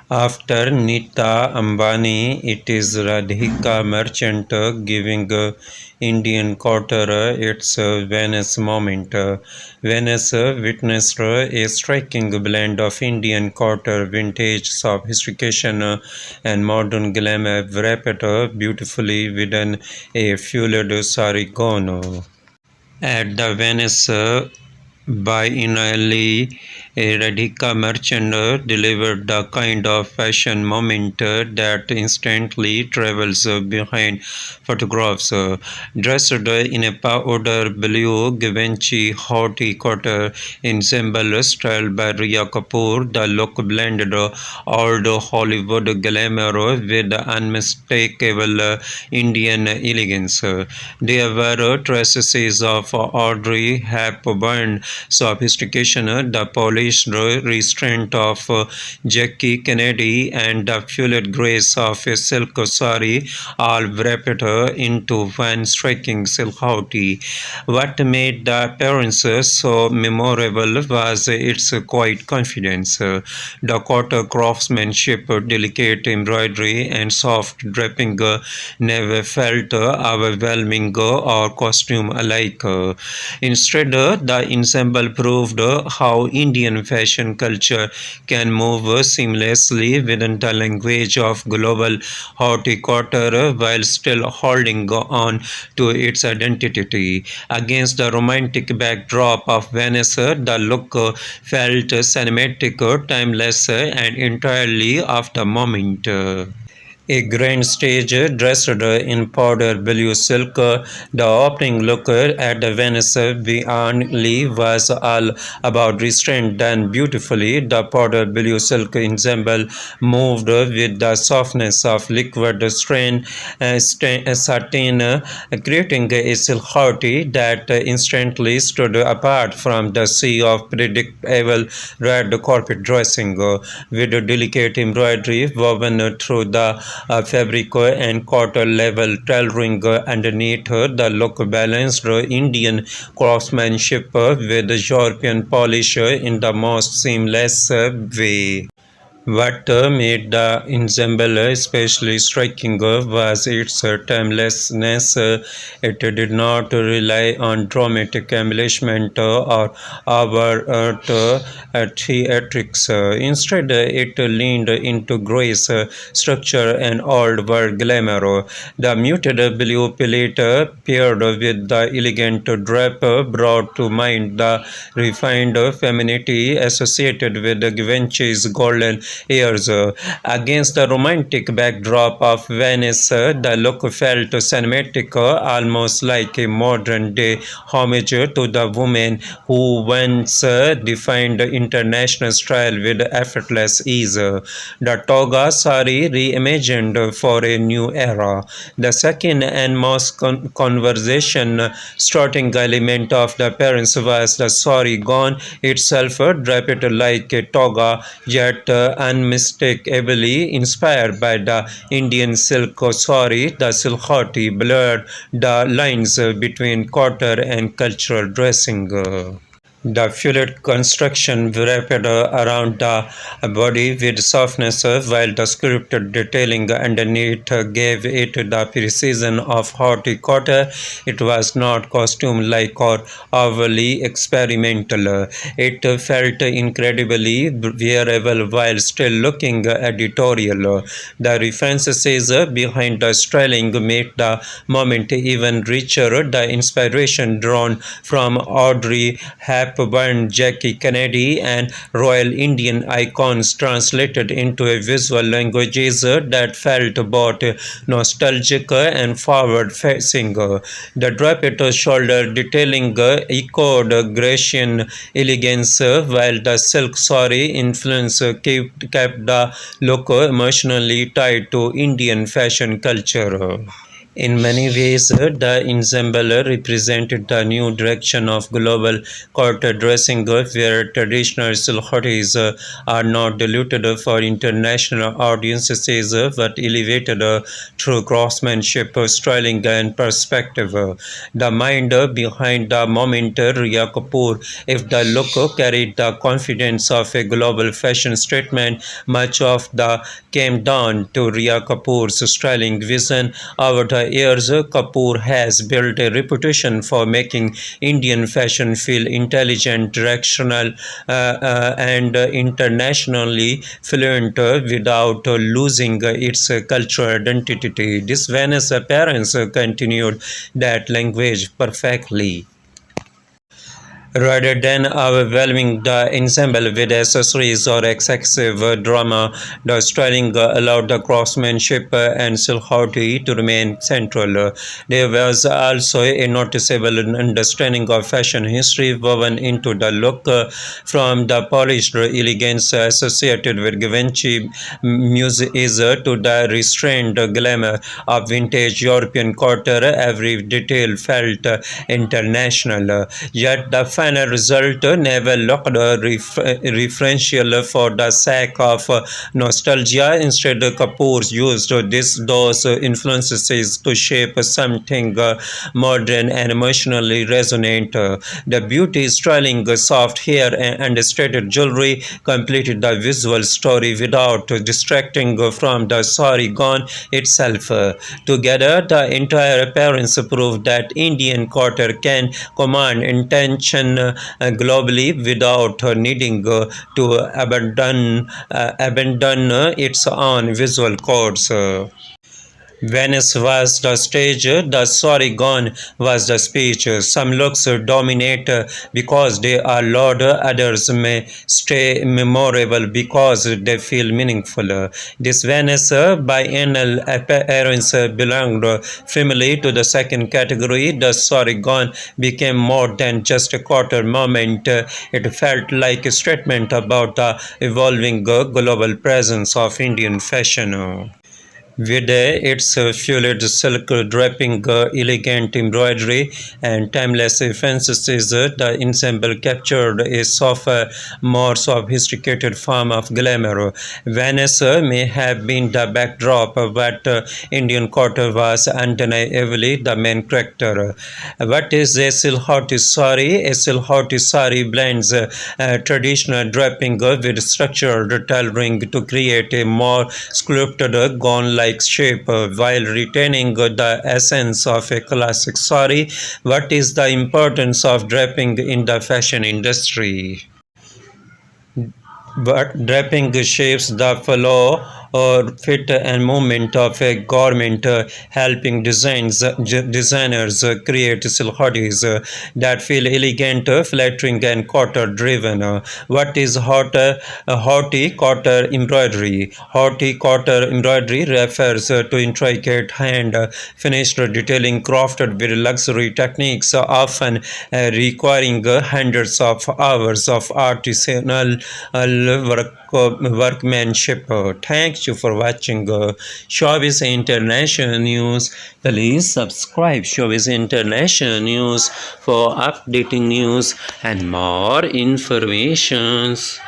After Nita Ambani, it is Radhika merchant giving Indian Couture its Venice moment. Venice witnessed a striking blend of Indian Couture, vintage sophistication, and modern glamour wrapped beautifully within a fueled sari gown. At the Venice Biennale, a Radhika merchant delivered the kind of fashion moment that instantly travels behind photographs. Dressed in a powder blue Givenchy haughty quarter ensemble style by Riya Kapoor, the look blended old Hollywood glamour with unmistakable Indian elegance. There were traces of Audrey Hepburn sophistication, the polished restraint of Jackie Kennedy, and the fueled grace of a silk sari, all wrapped into one striking silhouette. What made the appearance so memorable was its quiet confidence. The quarter craftsmanship, delicate embroidery, and soft draping never felt overwhelming or costume alike. Instead, the ensemble proved how Indian fashion culture can move seamlessly within the language of global horticulture while still holding on to its identity. Against the romantic backdrop of Venice, the look felt cinematic, timeless, and entirely of the moment. A grand stage dressed in powder blue silk, the opening look at the Venice Biennale was all about restraint done beautifully. The powder blue silk ensemble moved with the softness of liquid satin, creating a silhouette that instantly stood apart from the sea of predictable red carpet dressing, with delicate embroidery woven through the fabric and quarter level tailoring underneath. The look balanced Indian craftsmanship with European polish in the most seamless way. What made the ensemble especially striking was its timelessness. It did not rely on dramatic embellishment or overt theatrics. Instead, it leaned into grace, structure, and old world glamour. The muted blue palette paired with the elegant drape brought to mind the refined femininity associated with Givenchy's golden years. Against the romantic backdrop of Venice, the look felt cinematic, almost like a modern day homage to the woman who once defined international style with effortless ease. The toga sari reimagined for a new era. The second and most conversation starting element of the appearance was the sari gown itself, draped like a toga, yet unmistakably inspired by the Indian silk sari. The silhouette blurred the lines between couture and cultural dressing. The fluid construction wrapped around the body with softness, while the sculpted detailing underneath gave it the precision of horticulture. It was not costume-like or overly experimental. It felt incredibly wearable while still looking editorial. The references behind the styling made the moment even richer. The inspiration drawn from Audrey Hepburn, Jackie Kennedy, and Royal Indian icons translated into a visual languages that felt both nostalgic and forward-facing. The draped shoulder detailing echoed Grecian elegance, while the silk sari influence kept the look emotionally tied to Indian fashion culture. In many ways, the ensemble represented the new direction of global court dressing, where traditional silhouettes are not diluted for international audiences but elevated through craftsmanship, styling, and perspective. The mind behind the moment, Riya Kapoor, if the look carried the confidence of a global fashion statement, much of the came down to Riya Kapoor's styling vision. Over the years, Kapoor has built a reputation for making Indian fashion feel intelligent, directional, and internationally fluent without losing its cultural identity. This Venice appearance continued that language perfectly. Rather than overwhelming the ensemble with accessories or excessive drama, the styling allowed the craftsmanship and silhouette to remain central. There was also a noticeable understanding of fashion history woven into the look, from the polished elegance associated with Givenchy music to the restrained glamour of vintage European couture. Every detail felt international. Yet the final result never looked referential for the sake of nostalgia. Instead, Kapoor used those influences to shape something modern and emotionally resonant. The beauty styling, soft hair, and straightened jewelry completed the visual story without distracting from the sorry gone itself. Together, the entire appearance proved that Indian culture can command intention globally without needing to abandon its own visual codes. Venice was the stage, the sorry gone was the speech. Some looks dominate because they are loud, others may stay memorable because they feel meaningful. This Venice biennial appearance belonged firmly to the second category. The sorry gone became more than just a quarter moment. It felt like a statement about the evolving global presence of Indian fashion. With its fluid silk draping, elegant embroidery, and timeless emphasis, the ensemble captured a softer, more sophisticated form of glamour. Venice may have been the backdrop, but Indian culture was undeniably the main character. What is a silhouette sari? A silhouette sari blends traditional draping with structured tailoring to create a more sculpted gown-like shape while retaining the essence of a classic sari. What is the importance of draping in the fashion industry? But draping shapes the flow or fit and movement of a garment, helping designers create silhouettes that feel elegant, flattering, and quarter-driven. What is horticulture embroidery? Horticulture embroidery refers to intricate hand-finished detailing crafted with luxury techniques, often requiring hundreds of hours of artisanal workmanship. Thank you for watching Showbiz International News. Please subscribe Showbiz International News for updating news and more informations.